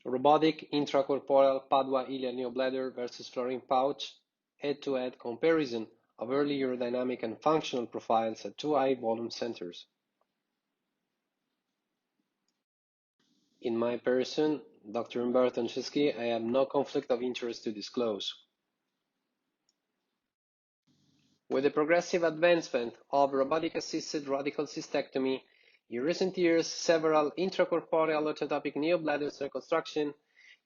Robotic intracorporeal Padua ileal neobladder versus Florin pouch head-to-head comparison of early urodynamic and functional profiles at two high-volume centers. In my person, Dr. Umberto Anceschi, I have no conflict of interest to disclose. With the progressive advancement of robotic-assisted radical cystectomy, in recent years, several intracorporeal orthotopic neobladders reconstruction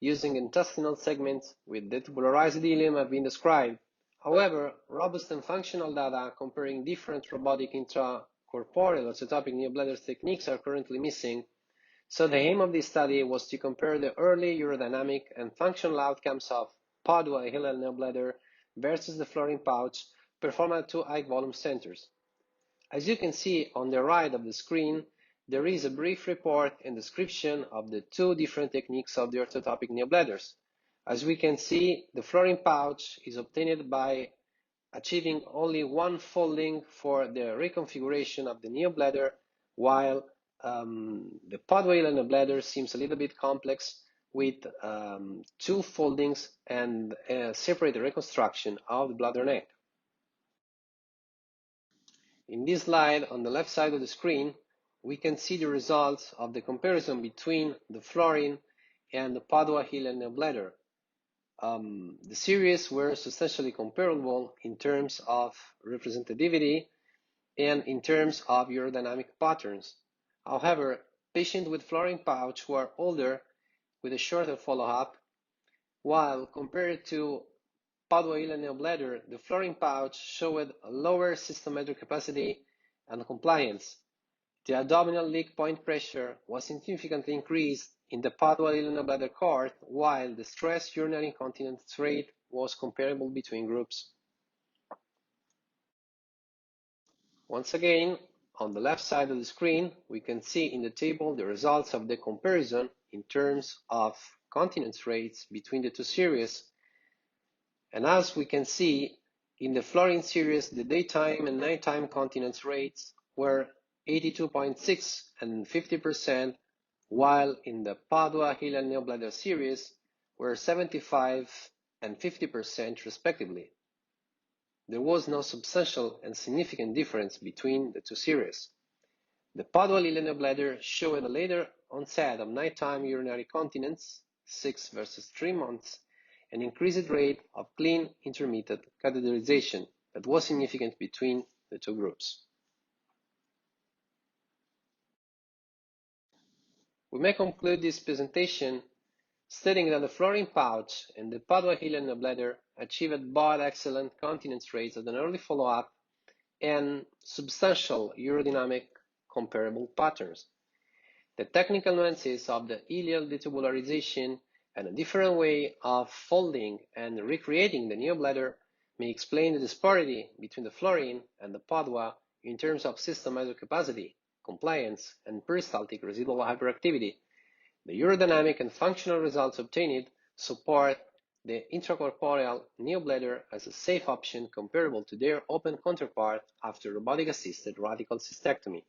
using intestinal segments with detubularized ileum have been described. However, robust and functional data comparing different robotic intracorporeal orthotopic neobladder techniques are currently missing, so the aim of this study was to compare the early urodynamic and functional outcomes of Padua ileal neobladder versus the Florin pouch performed at two high-volume centers. As you can see on the right of the screen, there is a brief report and description of the two different techniques of the orthotopic neobladders. As we can see, the Florin pouch is obtained by achieving only one folding for the reconfiguration of the neobladder, while the Padua ileal neobladder seems a little bit complex with two foldings and a separate reconstruction of the bladder neck. In this slide, on the left side of the screen, we can see the results of the comparison between the Florin and the Padua ileal neobladder. The series were substantially comparable in terms of representativity and in terms of urodynamic patterns. However, patients with Florin pouch were older with a shorter follow-up, while compared to Padua ileal neobladder, the Florin pouch showed a lower cystometric capacity and compliance. The abdominal leak point pressure was significantly increased in the Padua ileal neobladder cohort, while the stress urinary incontinence rate was comparable between groups. Once again, on the left side of the screen, we can see in the table the results of the comparison in terms of continence rates between the two series. And as we can see, in the Florin series, the daytime and nighttime continence rates were 82.6 and 50%, while in the Padua ileal neobladder series were 75 and 50% respectively. There was no substantial and significant difference between the two series. The Padua ileal neobladder showed a later onset of nighttime urinary continence, 6 versus 3 months, an increased rate of clean intermittent catheterization that was significant between the two groups. We may conclude this presentation stating that the Florin pouch and the Padua ileal neobladder achieved both excellent continence rates at an early follow-up and substantial urodynamic comparable patterns. The technical nuances of the ileal detubularization and a different way of folding and recreating the neobladder may explain the disparity between the Florin and the Padua in terms of cystometric capacity, compliance, and peristaltic residual hyperactivity. The urodynamic and functional results obtained support the intracorporeal neobladder as a safe option comparable to their open counterpart after robotic-assisted radical cystectomy.